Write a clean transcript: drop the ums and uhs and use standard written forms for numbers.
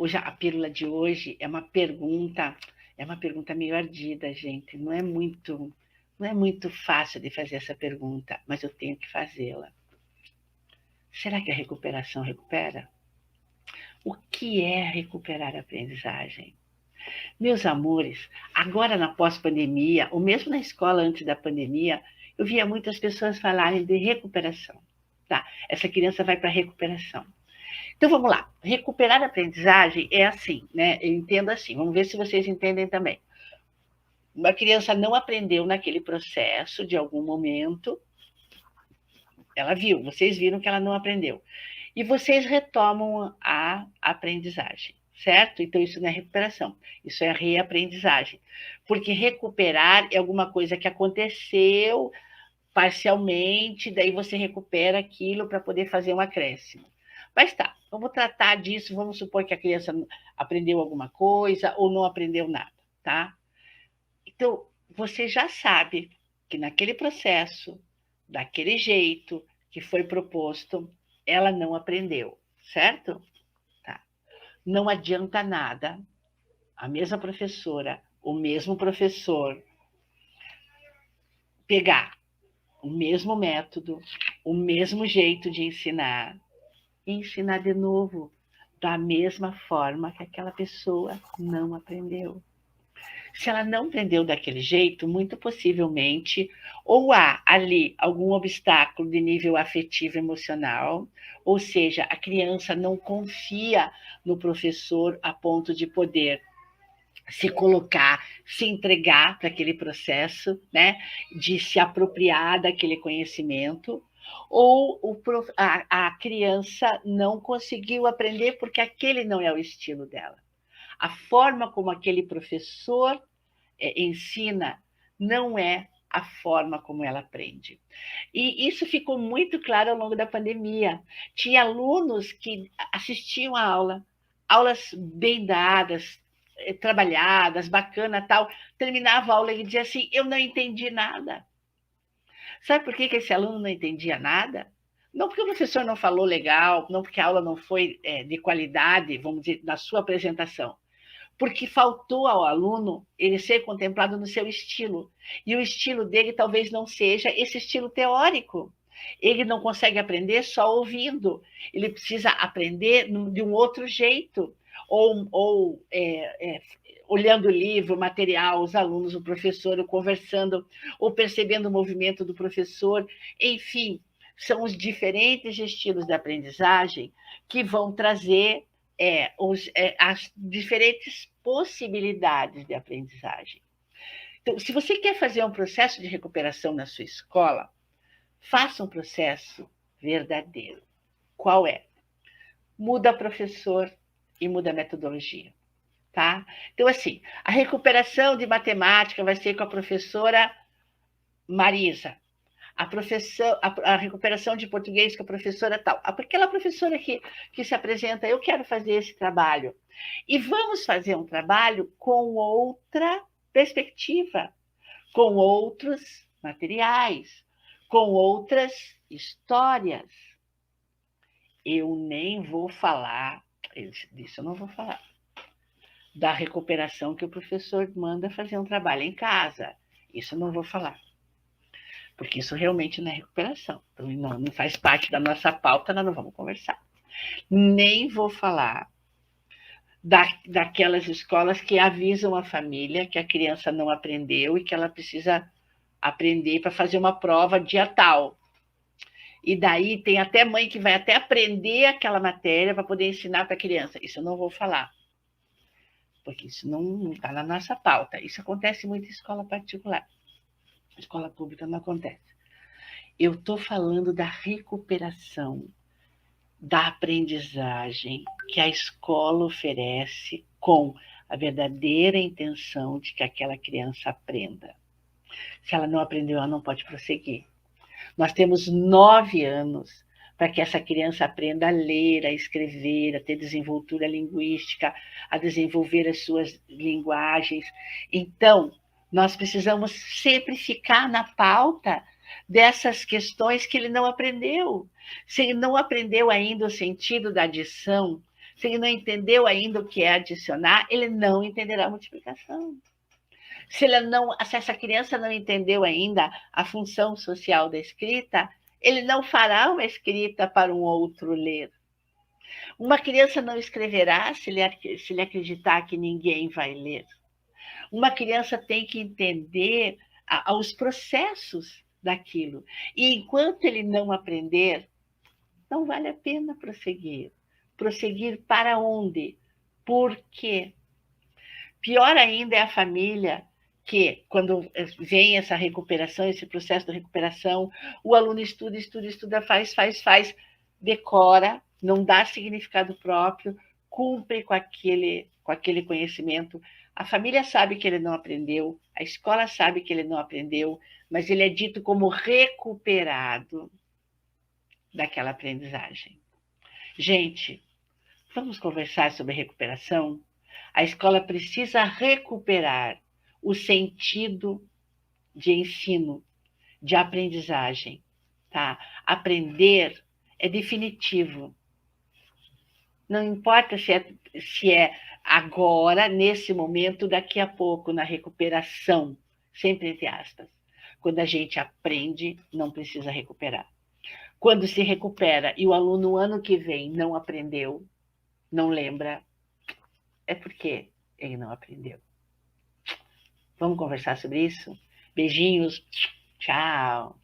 Hoje, a pílula de hoje é uma pergunta meio ardida, gente. Não é muito fácil de fazer essa pergunta, mas eu tenho que fazê-la. Será que a recuperação recupera? O que é recuperar a aprendizagem? Meus amores, agora na pós-pandemia, ou mesmo na escola antes da pandemia, eu via muitas pessoas falarem de recuperação. Tá, essa criança vai para recuperação. Então vamos lá. Recuperar a aprendizagem é assim, né? Eu entendo assim. Vamos ver se vocês entendem também. Uma criança não aprendeu naquele processo de algum momento, ela viu, vocês viram que ela não aprendeu. E vocês retomam a aprendizagem, certo? Então, isso não é recuperação, isso é reaprendizagem. Porque recuperar é alguma coisa que aconteceu parcialmente, daí você recupera aquilo para poder fazer um acréscimo. Mas tá, vamos tratar disso, vamos supor que a criança aprendeu alguma coisa ou não aprendeu nada, tá? Então, você já sabe que naquele processo, daquele jeito que foi proposto, ela não aprendeu, certo? Tá. Não adianta nada a mesma professora, o mesmo professor, pegar o mesmo método, o mesmo jeito de ensinar e ensinar de novo da mesma forma que aquela pessoa não aprendeu. Se ela não aprendeu daquele jeito, muito possivelmente, ou há ali algum obstáculo de nível afetivo emocional, ou seja, a criança não confia no professor a ponto de poder se colocar, se entregar para aquele processo, né, de se apropriar daquele conhecimento, ou a criança não conseguiu aprender porque aquele não é o estilo dela. A forma como aquele professor ensina não é a forma como ela aprende. E isso ficou muito claro ao longo da pandemia. Tinha alunos que assistiam a aula, aulas bem dadas, trabalhadas, bacana, tal. Terminava a aula e dizia assim: eu não entendi nada. Sabe por que esse aluno não entendia nada? Não porque o professor não falou legal, não porque a aula não foi de qualidade, vamos dizer, na sua apresentação, porque faltou ao aluno ele ser contemplado no seu estilo. E o estilo dele talvez não seja esse estilo teórico. Ele não consegue aprender só ouvindo, ele precisa aprender de um outro jeito, ou olhando o livro, o material, os alunos, o professor, ou conversando, ou percebendo o movimento do professor, enfim, são os diferentes estilos de aprendizagem que vão trazer as diferentes possibilidades de aprendizagem. Então, se você quer fazer um processo de recuperação na sua escola, faça um processo verdadeiro. Qual é? Muda professor e muda a metodologia, tá? Então, assim, a recuperação de matemática vai ser com a professora Marisa. A recuperação de português com a professora tal. Aquela professora que se apresenta, eu quero fazer esse trabalho. E vamos fazer um trabalho com outra perspectiva, com outros materiais, com outras histórias. Eu nem vou falar, disso eu não vou falar, da recuperação que o professor manda fazer um trabalho em casa. Isso eu não vou falar. Porque isso realmente não é recuperação. Então, não faz parte da nossa pauta, nós não vamos conversar. Nem vou falar daquelas escolas que avisam a família que a criança não aprendeu e que ela precisa aprender para fazer uma prova dia tal. E daí tem até mãe que vai até aprender aquela matéria para poder ensinar para a criança. Isso eu não vou falar. Porque isso não está na nossa pauta. Isso acontece muito em escola particular. Escola pública não acontece. Eu estou falando da recuperação, da aprendizagem que a escola oferece com a verdadeira intenção de que aquela criança aprenda. Se ela não aprendeu, ela não pode prosseguir. Nós temos 9 anos para que essa criança aprenda a ler, a escrever, a ter desenvoltura linguística, a desenvolver as suas linguagens. Então, nós precisamos sempre ficar na pauta dessas questões que ele não aprendeu. Se ele não aprendeu ainda o sentido da adição, Se ele não entendeu ainda o que é adicionar, ele não entenderá a multiplicação. Se essa criança não entendeu ainda a função social da escrita, ele não fará uma escrita para um outro ler. Uma criança não escreverá se ele acreditar que ninguém vai ler. Uma criança tem que entender os processos daquilo. E enquanto ele não aprender, não vale a pena prosseguir. Prosseguir para onde? Por quê? Pior ainda é a família que, quando vem essa recuperação, esse processo de recuperação, o aluno estuda, faz, decora, não dá significado próprio, cumpre com aquele conhecimento. A família sabe que ele não aprendeu, a escola sabe que ele não aprendeu, mas ele é dito como recuperado daquela aprendizagem. Gente, vamos conversar sobre recuperação? A escola precisa recuperar o sentido de ensino, de aprendizagem. Tá? Aprender é definitivo. Não importa se é agora, nesse momento, daqui a pouco, na recuperação, sempre entre aspas. Quando a gente aprende, não precisa recuperar. Quando se recupera e o aluno, no ano que vem, não aprendeu, não lembra, é porque ele não aprendeu. Vamos conversar sobre isso? Beijinhos, tchau!